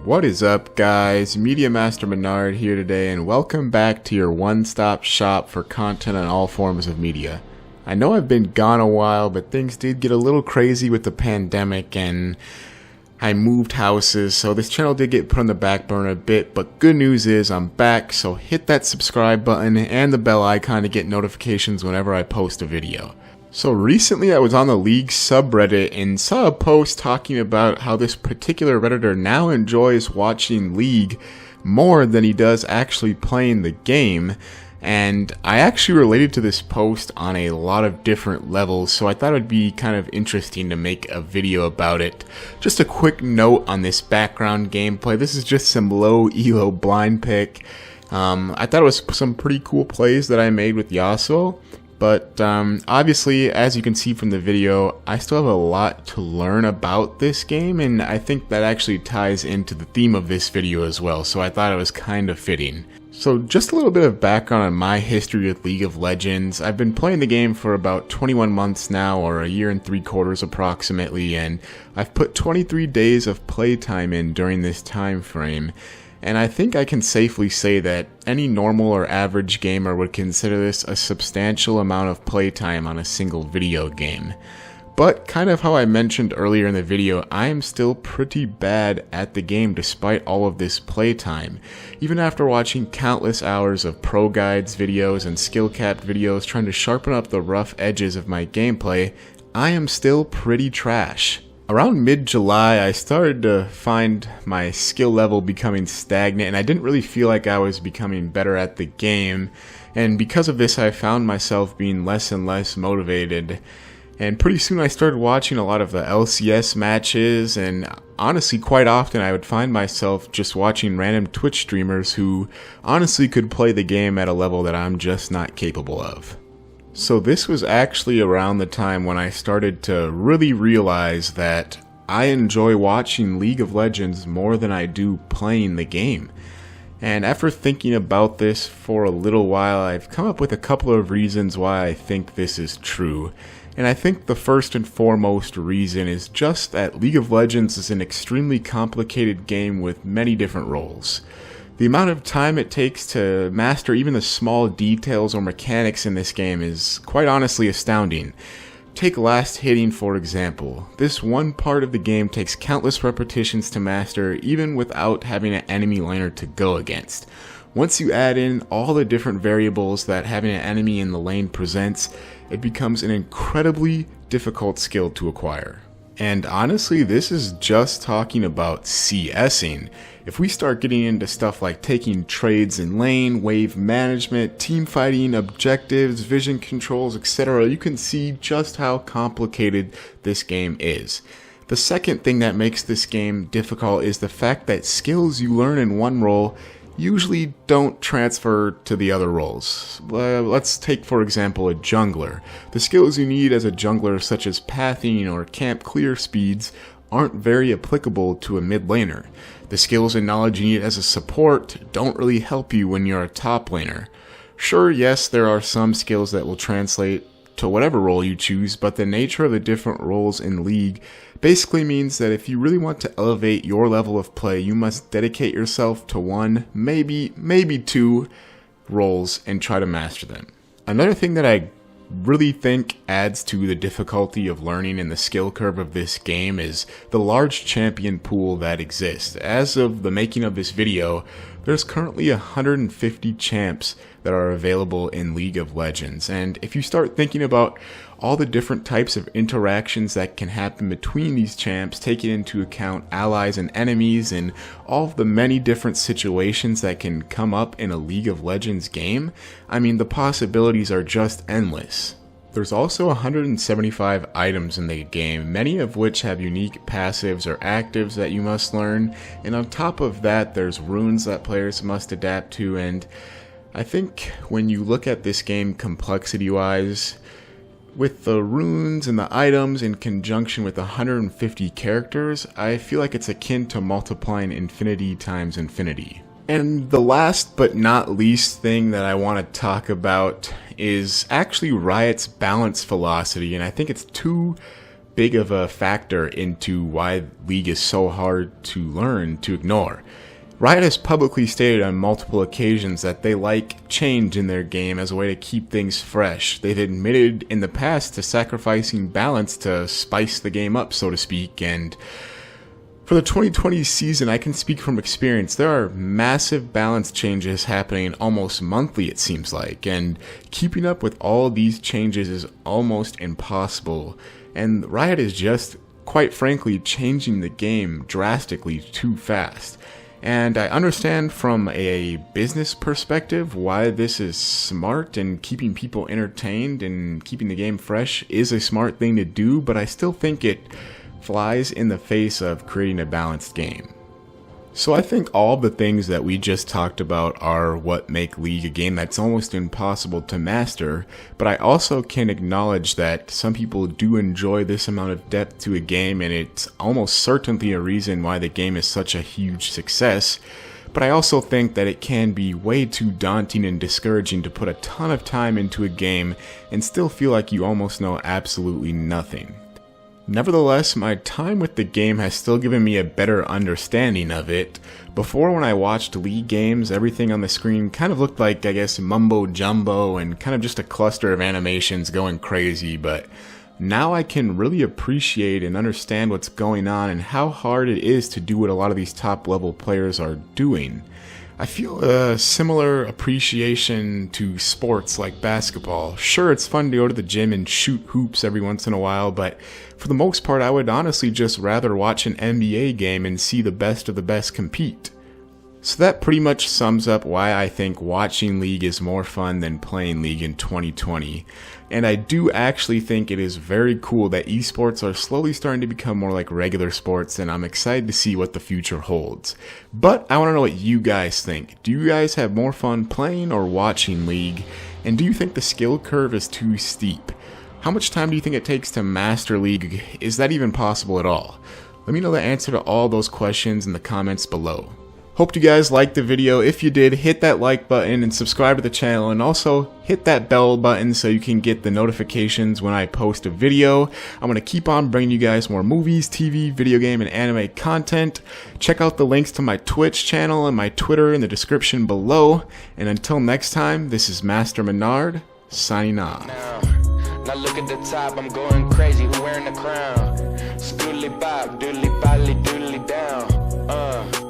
What is up, guys? Media Master Menard here today, and welcome back to your one-stop shop for content on all forms of media. I know I've been gone a while, but things did get a little crazy with the pandemic, and I moved houses, so this channel did get put on the back burner a bit, but good news is I'm back, so hit that subscribe button and the bell icon to get notifications whenever I post a video. So recently I was on the League subreddit and saw a post talking about how this particular redditor now enjoys watching League more than he does actually playing the game, and I actually related to this post on a lot of different levels, so I thought it would be kind of interesting to make a video about it. Just a quick note on this background gameplay: this is just some low elo blind pick. I thought it was some pretty cool plays that I made with Yasuo. But obviously, as you can see from the video, I still have a lot to learn about this game, and I think that actually ties into the theme of this video as well, so I thought it was kind of fitting. So just a little bit of background on my history with League of Legends. I've been playing the game for about 21 months now, or a year and 3/4 approximately, and I've put 23 days of playtime in during this time frame. And I think I can safely say that any normal or average gamer would consider this a substantial amount of playtime on a single video game. But kind of how I mentioned earlier in the video, I am still pretty bad at the game despite all of this playtime. Even after watching countless hours of pro guides videos and skill capped videos trying to sharpen up the rough edges of my gameplay, I am still pretty trash. Around mid-July, I started to find my skill level becoming stagnant, and I didn't really feel like I was becoming better at the game, and because of this I found myself being less and less motivated. And pretty soon I started watching a lot of the LCS matches, and honestly quite often I would find myself just watching random Twitch streamers who honestly could play the game at a level that I'm just not capable of. So this was actually around the time when I started to really realize that I enjoy watching League of Legends more than I do playing the game. And after thinking about this for a little while, I've come up with a couple of reasons why I think this is true. And I think the first and foremost reason is just that League of Legends is an extremely complicated game with many different roles. The amount of time it takes to master even the small details or mechanics in this game is quite honestly astounding. Take last hitting for example. This one part of the game takes countless repetitions to master even without having an enemy laner to go against. Once you add in all the different variables that having an enemy in the lane presents, it becomes an incredibly difficult skill to acquire. And honestly, this is just talking about CSing. If we start getting into stuff like taking trades in lane, wave management, team fighting, objectives, vision controls, etc., you can see just how complicated this game is. The second thing that makes this game difficult is the fact that skills you learn in one role usually don't transfer to the other roles. Let's take for example a jungler. The skills you need as a jungler, such as pathing or camp clear speeds, aren't very applicable to a mid laner. The skills and knowledge you need as a support don't really help you when you're a top laner. Sure, yes, there are some skills that will translate to whatever role you choose, but the nature of the different roles in League basically means that if you really want to elevate your level of play, you must dedicate yourself to one, maybe two roles and try to master them. Another thing that I really think adds to the difficulty of learning in the skill curve of this game is the large champion pool that exists. As of the making of this video, there's currently 150 champs that are available in League of Legends, and if you start thinking about all the different types of interactions that can happen between these champs, taking into account allies and enemies and all of the many different situations that can come up in a League of Legends game, I mean, the possibilities are just endless. There's also 175 items in the game, many of which have unique passives or actives that you must learn, and on top of that there's runes that players must adapt to. And I think when you look at this game complexity wise, with the runes and the items in conjunction with 150 characters, I feel like it's akin to multiplying infinity times infinity. And the last but not least thing that I want to talk about is actually Riot's balance philosophy, and I think it's two big of a factor into why League is so hard to learn to ignore. Riot has publicly stated on multiple occasions that they like change in their game as a way to keep things fresh. They've admitted in the past to sacrificing balance to spice the game up, so to speak, and for the 2020 season, I can speak from experience. There are massive balance changes happening almost monthly, it seems like, and keeping up with all these changes is almost impossible. And Riot is just, quite frankly, changing the game drastically too fast. And I understand from a business perspective why this is smart, and keeping people entertained and keeping the game fresh is a smart thing to do, but I still think it flies in the face of creating a balanced game. So I think all the things that we just talked about are what make League a game that's almost impossible to master, but I also can acknowledge that some people do enjoy this amount of depth to a game, and it's almost certainly a reason why the game is such a huge success. But I also think that it can be way too daunting and discouraging to put a ton of time into a game and still feel like you almost know absolutely nothing. Nevertheless, my time with the game has still given me a better understanding of it. Before, when I watched League games, everything on the screen kind of looked like, I guess, mumbo jumbo and kind of just a cluster of animations going crazy, but now I can really appreciate and understand what's going on and how hard it is to do what a lot of these top level players are doing. I feel a similar appreciation to sports like basketball. Sure, it's fun to go to the gym and shoot hoops every once in a while, but for the most part I would honestly just rather watch an NBA game and see the best of the best compete. So that pretty much sums up why I think watching League is more fun than playing League in 2020. And I do actually think it is very cool that esports are slowly starting to become more like regular sports, and I'm excited to see what the future holds. But I want to know what you guys think. Do you guys have more fun playing or watching League? And do you think the skill curve is too steep? How much time do you think it takes to master League? Is that even possible at all? Let me know the answer to all those questions in the comments below. Hope you guys liked the video. If you did, hit that like button and subscribe to the channel, and also hit that bell button so you can get the notifications when I post a video. I'm going to keep on bringing you guys more movies, TV, video game, and anime content. Check out the links to my Twitch channel and my Twitter in the description below. And until next time, this is Master Menard, signing off. Now look at the top, I'm going crazy, who wearing the crown? Schooly bop, doodly bolly, doodly down.